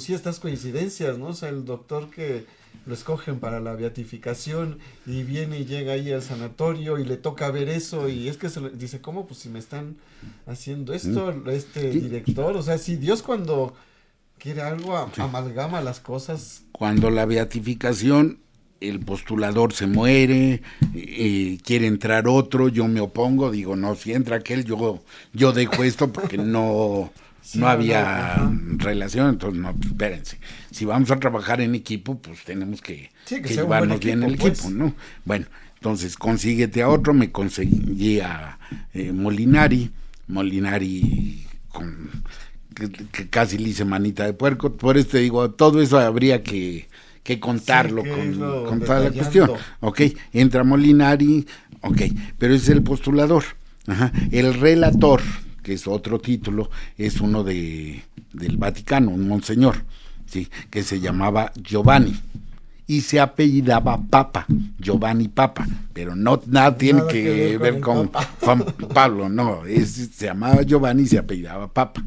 A: estas coincidencias, ¿no? O sea, el doctor que lo escogen para la beatificación y viene y llega ahí al sanatorio y le toca ver eso y es que dice, ¿cómo? Pues si me están haciendo esto, director, o sea, si Dios cuando quiere algo, amalgama las cosas.
B: Cuando la beatificación, el postulador se muere, quiere entrar otro, yo me opongo, digo, no, si entra aquel, yo dejo esto porque no había relación, entonces no, pues, espérense, si vamos a trabajar en equipo, pues tenemos que llevarnos bien el equipo, ¿no? Bueno, entonces consíguete a otro, me conseguí a Molinari que casi le hice manita de puerco, por eso te digo, todo eso habría que contarlo con toda la cuestión. Ok, entra Molinari, ok, pero ese es el postulador. Ajá. El relator, que es otro título, es uno del Vaticano, un monseñor, ¿sí? Que se llamaba Giovanni y se apellidaba Papa, Giovanni Papa, pero nada tiene que ver con Juan Pablo, no, se llamaba Giovanni y se apellidaba Papa.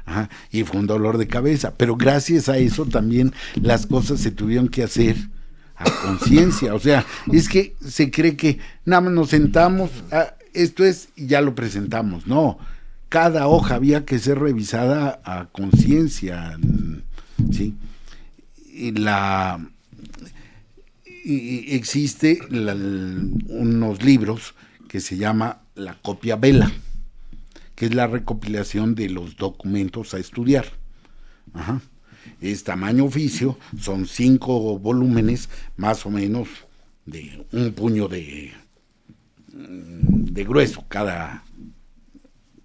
B: Ajá, y fue un dolor de cabeza, pero gracias a eso también las cosas se tuvieron que hacer a conciencia, o sea, es que se cree que nada más nos sentamos, esto es, y ya lo presentamos, no, cada hoja había que ser revisada a conciencia, ¿sí? Y existe unos libros que se llama La Copia Vela, que es la recopilación de los documentos a estudiar. Ajá. Es tamaño oficio, son 5 volúmenes, más o menos de un puño de grueso,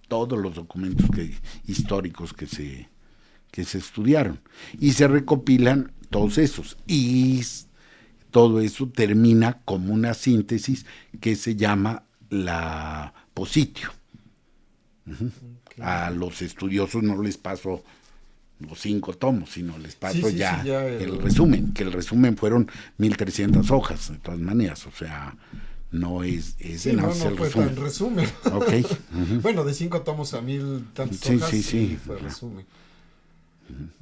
B: todos los documentos históricos que se estudiaron. Y se recopilan todos esos. Y todo eso termina como una síntesis que se llama la Positio. Okay. A los estudiosos no les paso los 5 tomos, sino les paso ya el resumen, que el resumen fueron 1300 hojas, de todas maneras, o sea, no es
A: no fue tan resumen.
B: Okay.
A: Bueno, de 5 tomos a 1000 tantas hojas,
B: sí,
A: fue resumen.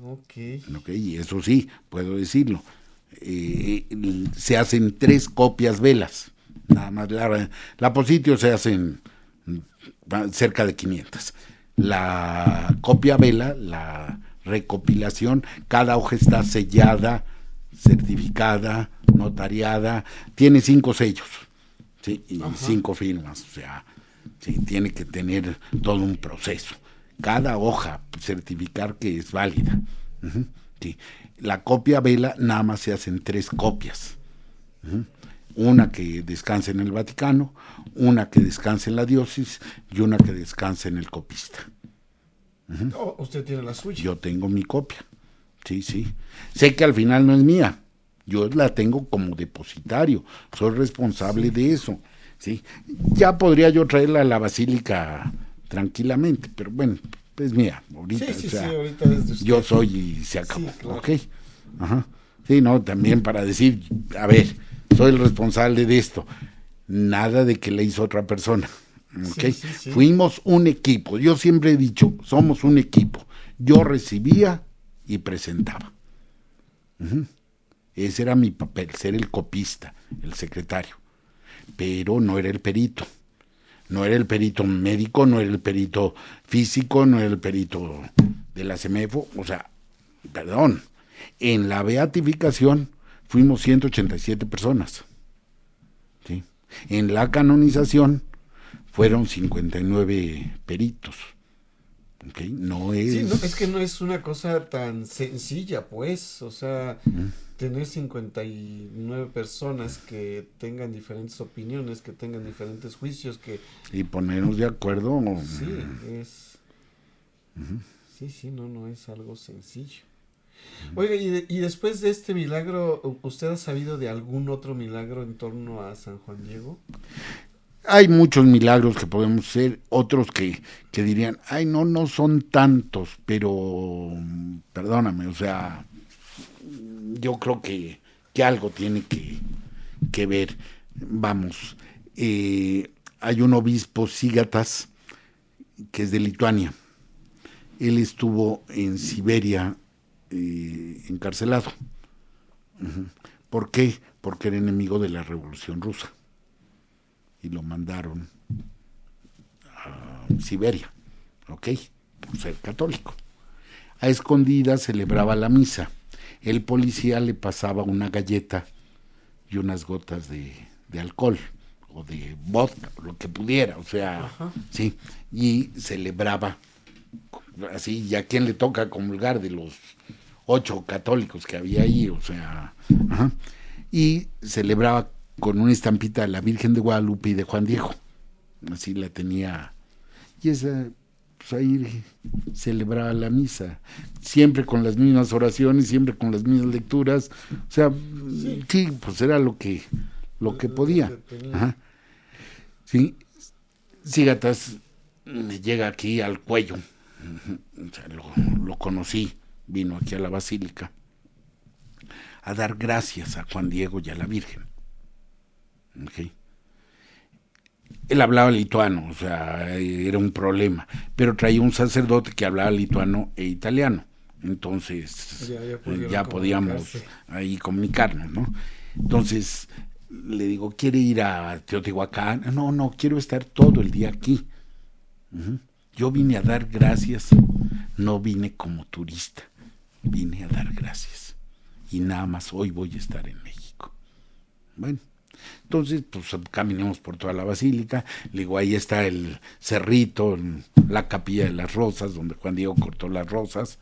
B: Ok, y eso sí, puedo decirlo, se hacen 3 copias velas, nada más la Positio se hacen cerca de 500. La copia vela, la recopilación, cada hoja está sellada, certificada, notariada, tiene 5 sellos, ¿sí? Y 5 firmas, o sea, sí, tiene que tener todo un proceso. Cada hoja certificar que es válida. Sí. La copia vela nada más se hacen 3 copias. Una que descanse en el Vaticano, una que descanse en la diócesis y una que descanse en el copista.
A: ¿Usted tiene la suya?
B: Yo tengo mi copia, sí. Sé que al final no es mía, yo la tengo como depositario, soy responsable de eso, ¿sí? Ya podría yo traerla a la basílica tranquilamente, pero bueno, es mía, ahorita,
A: ahorita es de usted.
B: Yo soy y se acabó,
A: Sí, claro.
B: ¿ok? Ajá. Sí, no, también para decir, a ver, soy el responsable de esto, nada de que le hizo otra persona, ¿ok?
A: Sí.
B: Fuimos un equipo, yo siempre he dicho, somos un equipo, yo recibía y presentaba. Ese era mi papel, ser el copista, el secretario, pero no era el perito. No era el perito médico, no era el perito físico, no era el perito de la CEMEFO, o sea, perdón, en la beatificación fuimos 187 personas, ¿sí? En la canonización fueron 59 peritos, ¿okay? No es...
A: Sí, es que no es una cosa tan sencilla, pues, o sea, tener 59 personas que tengan diferentes opiniones, que tengan diferentes juicios,
B: y ponernos de acuerdo.
A: Sí, es... Sí, no es algo sencillo. Oiga, y después de este milagro, ¿usted ha sabido de algún otro milagro en torno a San Juan Diego?
B: Hay muchos milagros que podemos hacer, otros que dirían, ay, no son tantos, pero perdóname, o sea, yo creo que algo tiene que ver. Vamos, hay un obispo Sigatas, que es de Lituania. Él estuvo en Siberia encarcelado. ¿Por qué? Porque era enemigo de la Revolución Rusa. Y lo mandaron a Siberia, ¿ok? Por ser católico. A escondidas celebraba la misa. El policía le pasaba una galleta y unas gotas de alcohol o de vodka, lo que pudiera, o sea, ajá, sí, y celebraba así. ¿Y a quién le toca comulgar de los 8 católicos que había ahí? O sea, ajá, y celebraba con una estampita de la Virgen de Guadalupe y de Juan Diego, así la tenía, y esa, pues ahí celebraba la misa, siempre con las mismas oraciones, siempre con las mismas lecturas, o sea, sí, sí, pues era lo que podía. Ajá. Sí, Zigatas me llega aquí al cuello, o sea, lo conocí, vino aquí a la Basílica a dar gracias a Juan Diego y a la Virgen. Okay. Él hablaba lituano, o sea, era un problema, pero traía un sacerdote que hablaba lituano e italiano, entonces ya podíamos ahí comunicarnos, ¿no? Entonces le digo, ¿quiere ir a Teotihuacán? No, quiero estar todo el día aquí. Uh-huh. Yo vine a dar gracias, no vine como turista, vine a dar gracias, y nada más hoy voy a estar en México. Bueno, entonces, pues caminamos por toda la basílica. Le digo, ahí está el cerrito, la capilla de las rosas, donde Juan Diego cortó las rosas.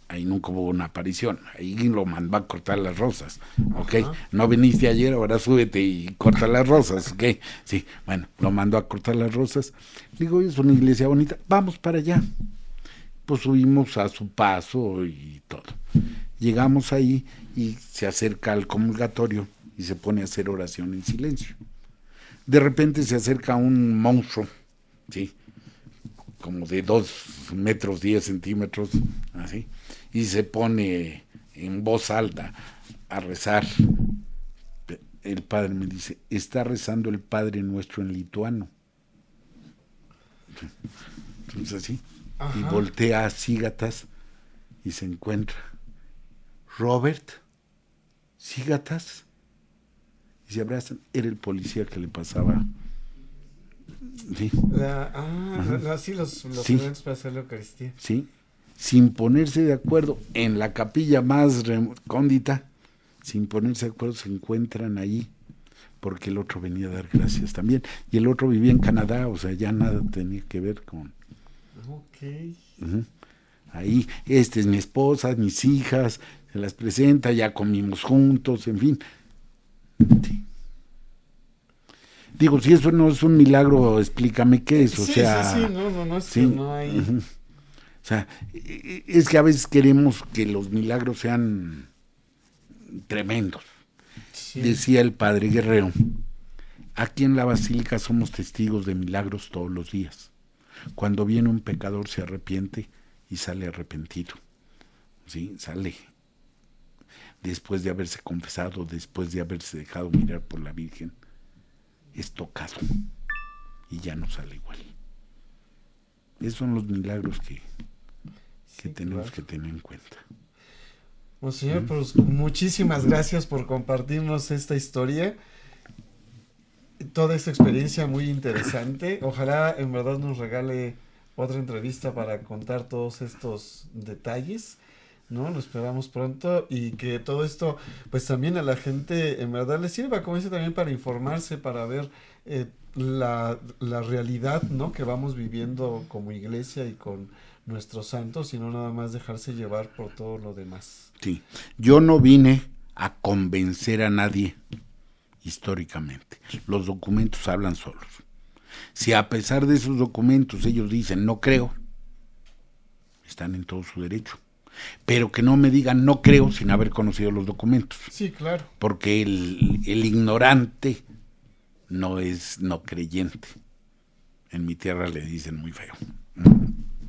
B: Ahí nunca hubo una aparición. Ahí lo mandó a cortar las rosas. ¿Ok? Ajá. No viniste ayer, ahora súbete y corta las rosas. ¿Ok? Sí, bueno, lo mandó a cortar las rosas. Le digo, es una iglesia bonita, vamos para allá. Pues subimos a su paso y todo. Llegamos ahí y se acerca al comulgatorio y se pone a hacer oración en silencio. De repente se acerca un monstruo, ¿sí? Como de 2 metros 10 centímetros, así, y se pone en voz alta a rezar. El padre me dice, está rezando el Padre Nuestro en lituano. Entonces así, ajá, y voltea a Zigatas y se encuentra Robert, Zigatas, y se abrazan. Era el policía que le pasaba. Sí.
A: Sí, los sí, eventos para hacer la Eucaristía.
B: Sí, sin ponerse de acuerdo, en la capilla más recóndita, sin ponerse de acuerdo, se encuentran ahí, porque el otro venía a dar gracias también, y el otro vivía en Canadá, o sea, ya nada tenía que ver con...
A: Ok.
B: Uh-huh. Ahí, esta es mi esposa, mis hijas, se las presenta, ya comimos juntos, en fin. Sí. Digo, si eso no es un milagro, explícame qué es, o sea...
A: Sí, no, es sí, que no hay...
B: Uh-huh. O sea, es que a veces queremos que los milagros sean tremendos. Sí. Decía el padre Guerrero, aquí en la Basílica somos testigos de milagros todos los días. Cuando viene un pecador se arrepiente y sale arrepentido, ¿sí? Sale después de haberse confesado, después de haberse dejado mirar por la Virgen, es tocado y ya no sale igual. Esos son los milagros que tenemos que tener en cuenta.
A: Monseñor, pues muchísimas gracias por compartirnos esta historia, toda esta experiencia muy interesante. Ojalá en verdad nos regale otra entrevista para contar todos estos detalles, ¿no? Lo esperamos pronto, y que todo esto pues también a la gente en verdad le sirva, como dice, también para informarse, para ver la realidad, ¿no?, que vamos viviendo como iglesia y con nuestros santos, y no nada más dejarse llevar por todo lo demás.
B: Sí, yo no vine a convencer a nadie históricamente. Los documentos hablan solos. Si a pesar de esos documentos ellos dicen no creo, están en todo su derecho. Pero que no me digan no creo sin haber conocido los documentos.
A: Sí, claro.
B: Porque el ignorante no es no creyente. En mi tierra le dicen muy feo.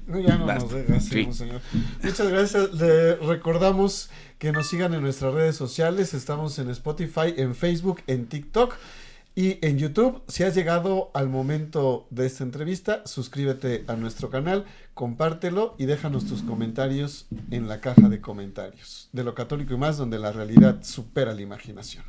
A: Ya no nos deja, sí, señor. Muchas gracias. Le recordamos que nos sigan en nuestras redes sociales. Estamos en Spotify, en Facebook, en TikTok y en YouTube. Si has llegado al momento de esta entrevista, suscríbete a nuestro canal, compártelo y déjanos tus comentarios en la caja de comentarios. De lo católico y más, donde la realidad supera la imaginación.